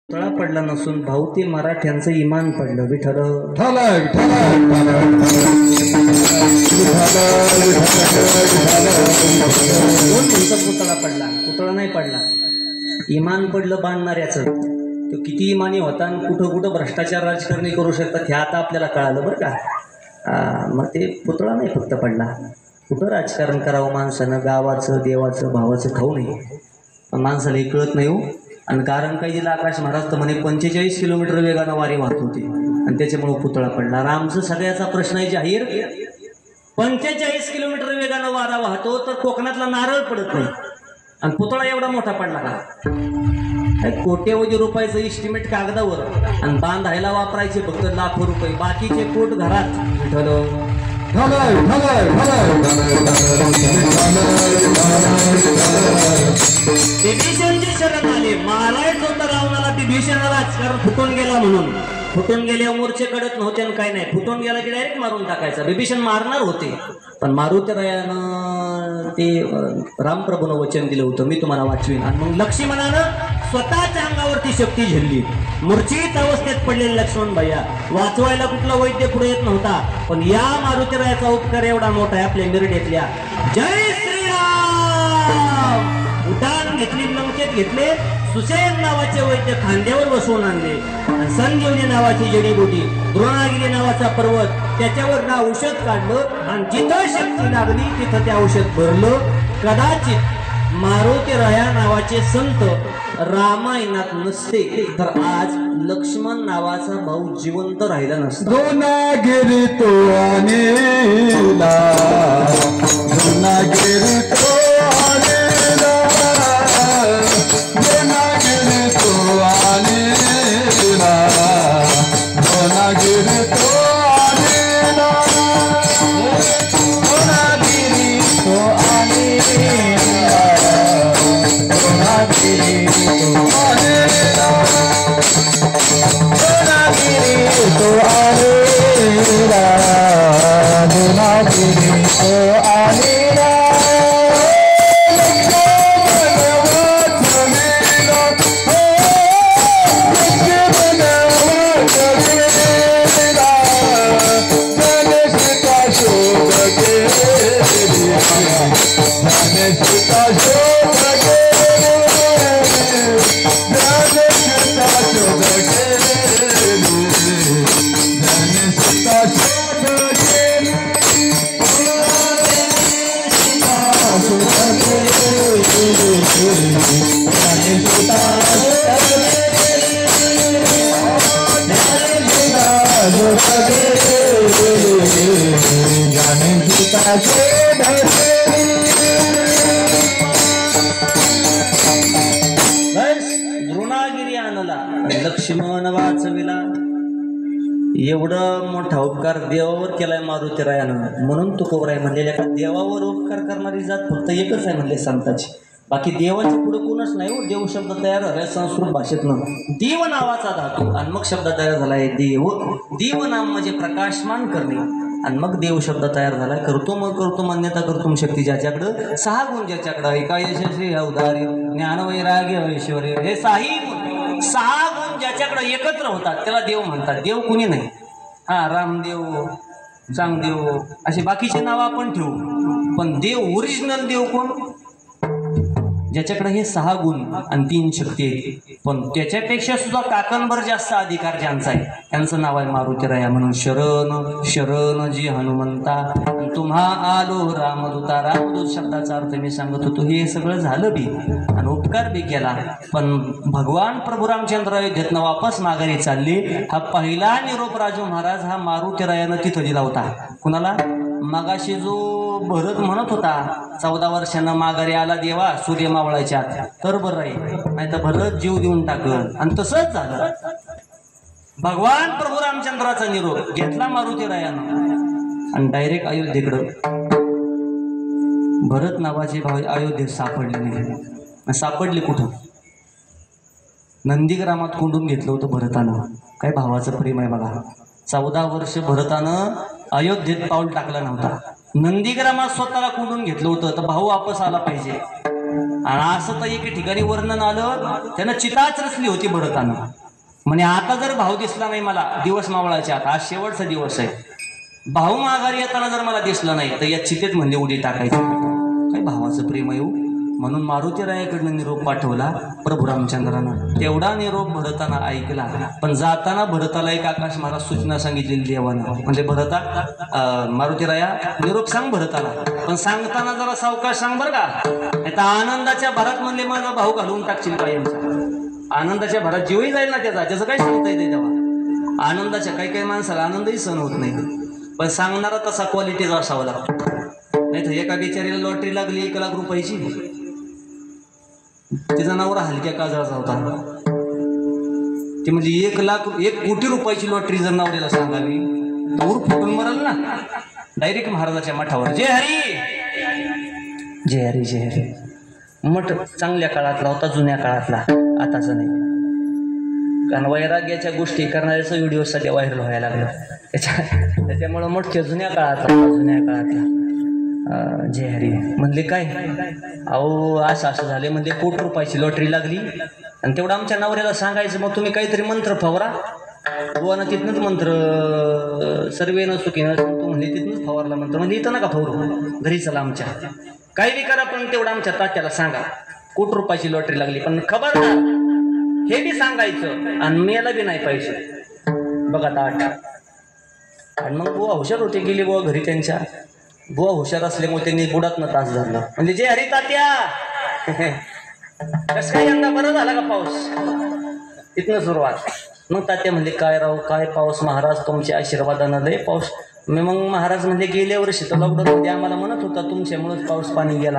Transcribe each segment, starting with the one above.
पुतळा पडला नसून भाऊ ते मराठ्यांचं इमान पडलं. विठ्ठल पुतळा पडला, पुतळा नाही पडला, इमान पडलं बांधणाऱ्याचं. तो किती इमानी होता आणि कुठं कुठं भ्रष्टाचार राजकारणी करू शकतात हे आता आपल्याला कळालं बरं का. मग ते पुतळा नाही फक्त पडला, कुठं राजकारण करावं माणसानं, गावाचं देवाचं भावाचं खाऊ नये. पण माणसाला हे कळत नाही हो. आणि कारण काही दिलं आकाश महाराज तर म्हणे 45 किलोमीटर वेगानं वारी वाहत होती आणि त्याच्यामुळे पुतळा पडला. आमचं सगळ्याचा प्रश्न आहे जाहीर, 45 किलोमीटर वेगानं वारा वाहतो तर कोकणातला नारळ पडत नाही आणि पुतळा एवढा मोठा पडला का? कोट्यवधी रुपयाचं इस्टिमेट कागदावर आणि बांधायला वापरायचे फक्त लाखो रुपये, बाकीचे कोट घरात. विभीषणची शरण आले, मारायचं होतं रावणाला, विभीषणाला कारण फुटून गेला म्हणून. फुटून गेल्यावर मोर्चे कडत नव्हते आणि काय नाही, फुटून गेला की डायरेक्ट मारून टाकायचा. विभीषण मारणार होते पण मारुतीरायानं ते रामप्रभूनं वचन दिलं होतं मी तुम्हाला वाचवीन. आणि मग लक्ष्मणानं स्वतःच्या अंगावरती शक्ती झेलली. मूर्छित अवस्थेत पडलेले लक्ष्मण भैया वाचवायला कुठला वैद्य पुढे येत नव्हता. पण या मारुतीरायाचा उपकार एवढा मोठा आहे आपल्या मिरडेतल्या. जय श्रीराम. उठान घेतली, लंकेत घेतले, सुसेन नावाचे वैद्य खांद्यावर बसवून आणले आणि संजीवनी नावाची जडीबुटी, द्रोणागिरी नावाचा पर्वत त्याच्यावर ना औषध काढलं आणि जिथं शक्ती लागली तिथं ते औषध भरलं. कदाचित मारुतीराया नावाचे संत रामायणात नसते तर आज लक्ष्मण नावाचा भाऊ जिवंत राहिला नसता. द्रोणागिरी तो आणेला, द्रोणागिरी तो आणेला, द्रोणागिरी तो आणेला, द्रोणागिरी तो आणेला, द्रोणागिरी तो आणेला, द्रोणागिरी तो आणेला, द्रोणागिरी तो आणेला, द्रोणागिरी तो आणेला. द्रोणागिरी आणला, लक्ष्मण वाचविला. एवढं मोठा उपकार देवावर केलाय मारुतीरायानं. म्हणून तुकोबराय म्हणलेल्या का देवावर उपकार करणारी जात फक्त एकच आहे म्हणले संताची. बाकी देवाच्या पुढे कोणच नाही हो. देव शब्द तयार झालाय संस्कृत भाषेतनं, देव नावाचा धातू आणि मग शब्द तयार झालाय देव. देव नाम म्हणजे प्रकाशमान करणे आणि मग देव शब्द तयार झालाय. करतो मान्यता करतो शक्ती ज्याच्याकडं 6 गुण, ज्याच्याकडं एका यशस्वी औदार्य ज्ञान वैराग्य ऐश्वर्य, हे 6 गुण ज्याच्याकडे एकत्र होतात त्याला देव म्हणतात. देव कुणी नाही. रामदेव, चांगदेव असे बाकीचे नाव आपण ठेवू, पण देव ओरिजिनल देव कोण? ज्याच्याकडे हे 6 गुण आणि 3 शक्ती आहेत. पण त्याच्यापेक्षा सुद्धा काकणभर जास्त अधिकार ज्यांचा आहे त्यांचं नाव आहे मारुतीराया. म्हणून शरण शरण जी हनुमंता तुम्हा आलो रामदूता. रामदूत शब्दाचा अर्थ मी सांगत होतो. हे सगळं झालं बी आणि उपकार बी केला. पण भगवान प्रभू रामचंद्र अयोध्येतनं वापस माघारी चालले. हा पहिला निरोप राजू महाराज हा मारुतीरायानं तिथं दिला होता. कुणाला? मगाशी जो भरत म्हणत होता 14 वर्षांना माघारी आला देवा सूर्य मावळायच्या तर बरं आहे, नाही तर भरत जीव देऊन टाकलं. आणि तसंच झालं. भगवान प्रभू रामचंद्राचा निरोप घेतला मारुतीरायानं आणि डायरेक्ट अयोध्येकडं. भरत नावाचे भाव अयोध्येत सापडले नाही. सापडले कुठं? नंदीग्रामात कोंडून घेतलं होतं भरतानं. काय भावाचं प्रेम आहे बघा. 14 वर्ष भरतानं अयोध्येत पाऊल टाकला नव्हता. नंदीग्रामात स्वतःला कोंडून घेतलं होतं. तर भाऊ वापस आला पाहिजे आणि असं तर एके ठिकाणी वर्णन आलं, त्यानं चिताच रचली होती भरतानं. म्हणे आता जर भाऊ दिसला नाही मला, दिवस मावळाचे आता, आज शेवटचा दिवस आहे, भाऊ माघारी येताना जर मला दिसला नाही तर या चितेत म्हणजे उडी टाकायचं. काय भावाचं प्रेम आहे. म्हणून मारुतीरायाकडनं निरोप पाठवला प्रभू रामचंद्रानं. तेवढा निरोप भरताना ऐकला. पण जाताना भरताला एक आकाश महाराज सूचना सांगितलेली देवानं. म्हणजे भरता मारुतीराया निरोप सांग भरताला, पण सांगताना जरा सावकाश सांग बरं का. आता आनंदाच्या भरात म्हणले माझा भाऊ घालवून टाकशील कायमचा. आनंदाच्या भरात जीवही जाईल ना त्याचं काय सांगता येते तेव्हा. आनंदाच्या काही काही माणसाला आनंदही सहन होत नाही, पण सांगणारा तसा क्वालिटीचा असावा लागतो. नाही तर एका बिचारीला लॉटरी लागली 1 लाख रुपयाची, तिचा नवरा हलक्या काजळाचा होता. ती म्हणजे 1 कोटी रुपयाची लॉटरी जर नवऱ्याला सांगावी तर उर फुटून मरल ना. डायरेक्ट महाराजाच्या मठावर जय हरी जय हरी जय हरी. मठ चांगल्या काळातला होता, जुन्या काळातला, आताचा नाही. कारण वैराग्याच्या गोष्टी करणाऱ्याचा व्हिडिओ सध्या व्हायरल व्हायला लागला. त्याच्यामुळं मोठ्या जुन्या काळातला जय हरी. म्हणले काय अहो असं झाले. म्हणले 1 कोटी रुपयाची लॉटरी लागली आणि तेवढं आमच्या नवऱ्याला सांगायचं. मग तुम्ही काहीतरी मंत्र फवरा. बुवानं तिथनंच मंत्र सर्वे न सुखी न तू म्हणले तिथनंच फवारला मंत्र. म्हणजे इथं नका फवरू, घरी चला आमच्या, काही बी करा पण तेवढं आमच्या तात्याला सांगा 1 कोटी रुपयाची लॉटरी लागली. पण खबरदार हे बी सांगायचं आणि मेला बी नाही पाहिजे. बघा ताट. आणि मग बुवा हुशार होते, गेले बुवा घरी त्यांच्या. बुवा हुशार असल्यामुळे त्यांनी बुडातनं तास धरला. म्हणजे जे हरी तात्या कसं काय यंदा बरं झाला का पाऊस. इथनं सुरुवात. मग तात्या म्हणले काय राहू काय पाऊस महाराज, तुमच्या आशीर्वादानं लय पाऊस. मी मग महाराज म्हणजे गेल्या वर्षी तर लॉकडाऊनमध्ये आम्हाला म्हणत होता तुमच्यामुळेच पाऊस पाणी गेला,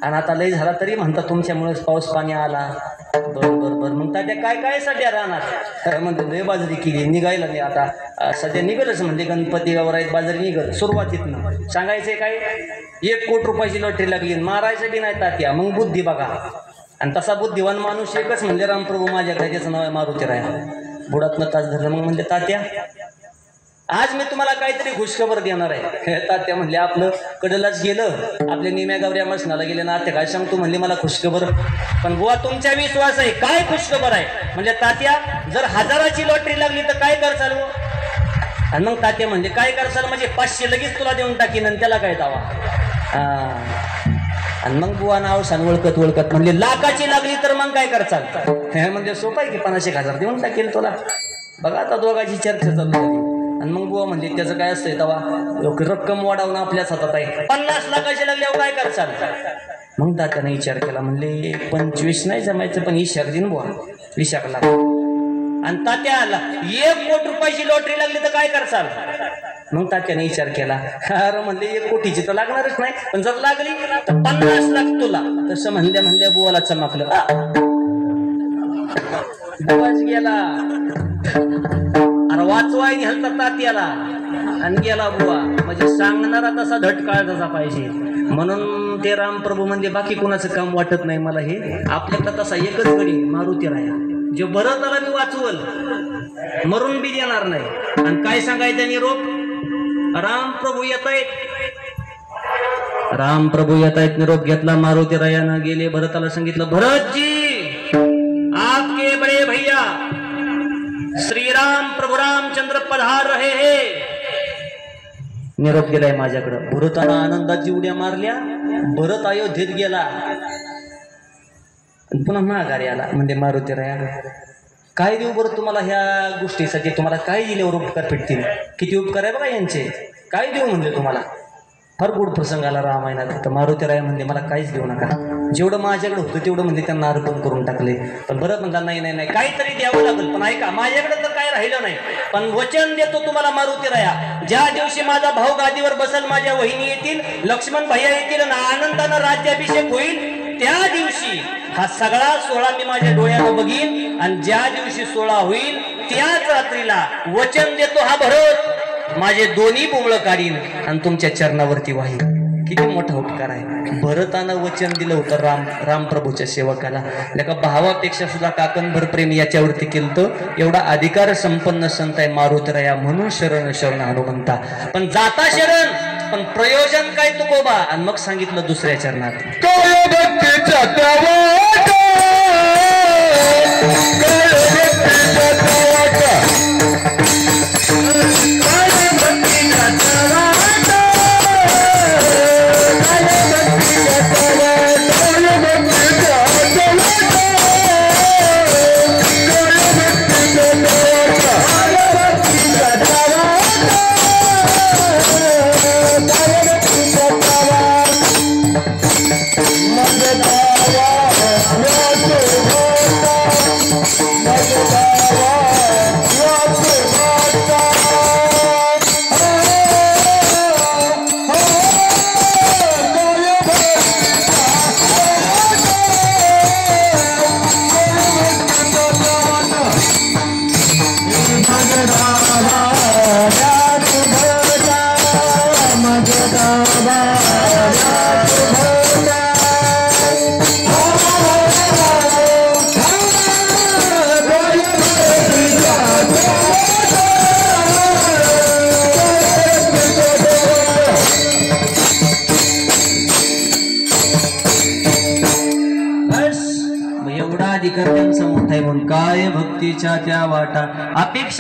आणि आता लय झाला तरी म्हणता तुमच्यामुळेच पाऊस पाणी आला. बरं मग तात्या काय सध्या राहणार. म्हणते लय बाजरी केली, निघायला नाही आता सध्या निघलच. म्हणजे गणपती गौराईत बाजरी निघल. सुरुवातीतनं सांगायचंय काय 1 कोटी रुपयाची लॉटरी लागली, मारायचं बी नाही तात्या. मग बुद्धी बघा. आणि तसा बुद्धिवान माणूस एकच म्हणजे रामप्रभू माझ्याकडे, त्याचं नाव आहे मारुतीराया. बुडातनं तास धरलं. मग म्हणजे तात्या आज मी तुम्हाला काहीतरी खुशखबर देणार आहे. तात्या म्हणले आपलं कडलाच गेलं, आपल्या निम्या गावऱ्या मसनाला गेले ना. ते काय सांगतो म्हणले मला खुशखबर. पण बुवा तुमच्या विश्वास आहे, काय खुशखबर आहे. म्हणजे तात्या जर 1000ची लॉटरी लागली तर काय करचाल. आणि मग तात्या म्हणजे काय करचाल. म्हणजे 500 लगेच तुला देऊन टाकीन आणि त्याला काय दावा. आणि मग बुवा नाव सांग ओळखत म्हणजे 1 लाखाची लागली तर मग काय करचाल. म्हणजे सोपं आहे की 50,000 देऊन टाकेल तुला. बघा आता दोघांची चर्चा चालू झाली. आणि मग बुवा म्हणजे त्याचं काय असतंय तेव्हा रक्कम वाढवून आपल्याच हातात आहे. 50 लाखाची लागल्यावर काय करचाल. मग तात्याने विचार केला. म्हणले 25 नाही जमायचं, पण 20 दिन बुवा 20 लाख. आणि तात्या आला 1 कोटी रुपयाची लॉटरी लागली तर काय करचाल. मग तात्याने विचार केला. अरे म्हणले 1 कोटीची तर लागणारच नाही, पण जर लागली तर 50 लाख तुला. तसं म्हणल्या बुवाला चमकलं. बुवाच गेला. अरे वाचवाय घ्याल तात्याला आणि गेला बुवा. म्हणजे सांगणारा तसा धटकाळ तसा पाहिजे. म्हणून ते रामप्रभू म्हणजे बाकी कोणाचं काम वाटत नाही मला. हे आपल्याकडे तसा एकच गडी मारुतीराया, जो बरं त्याला मी वाचवल, मरून बी देणार नाही. आणि काय सांगायचं निरोप. रामप्रभू येत आहेत निरोप घेतला. मारुतीरायानं गेले भरताला सांगितलं भरतजी आपके बड़े भैया श्री राम प्रभु रामचंद्र पधार रहे हे. निरोप गेलाय माझ्याकडं. भरताना आनंदाची उड्या मारल्या. भरत अयोध्येत गेला. पुन्हा माघारी आला. म्हणजे मारुतीराया काय देऊ बरं तुम्हाला ह्या गोष्टीसाठी. तुम्हाला काय दिल्यावर उपकार भेटतील. किती उपकार आहे बघा यांचे. काय देऊ म्हणजे तुम्हाला. फार गोड प्रसंग आला रामायणात. तर मारुतीराया म्हणजे मला काहीच देऊ नका. जेवढं माझ्याकडे होतं तेवढं म्हणजे त्यांना अर्पण करून टाकले. पण बरं म्हणता नाही काहीतरी द्यावं लागेल. पण ऐका माझ्याकडे तर काय राहिलं नाही, पण वचन देतो तुम्हाला मारुतीराया. ज्या दिवशी माझा भाऊ गादीवर बसल, माझ्या वहिनी येतील, लक्ष्मण भैया येतील आणि आनंदानं राज्याभिषेक होईल, त्या दिवशी हा सगळा सोहळा मी माझ्या डोळ्यानं बघीन. आणि ज्या दिवशी सोहळा होईल त्याच रात्रीला वचन देतो हा भरत माझे दोन्ही बोबळ काढीन आणि तुमच्या चरणावरती वाहीन. किती मोठा उपकार आहे. भरतानं वचन दिलं होतं रामप्रभूच्या सेवकाला. लेका भावापेक्षा सुद्धा काकणभर प्रेम याच्यावरती केलं. एवढा अधिकार संपन्न संत आहे मारुतीराया. म्हणून शरण हनुमंता. पण जाता शरण पण प्रयोजन काय तुकोबा, आणि मग सांगितलं दुसऱ्या चरणात काय भक्तीच्या त्या वाटा, काय भक्तीच्या त्या वाटा, काय भक्तीच्या त्या वाटा, काय भक्तीच्या त्या वाटा, काय भक्तीच्या त्या वाटा, काय भक्तीच्या त्या वाटा, काय भक्तीच्या त्या वाटा, काय भक्तीच्या त्या वाटा. एवढा अधिकार त्यांचा मोठा आहे म्हणून काय भक्तीच्या त्या वाटा. अपेक्षा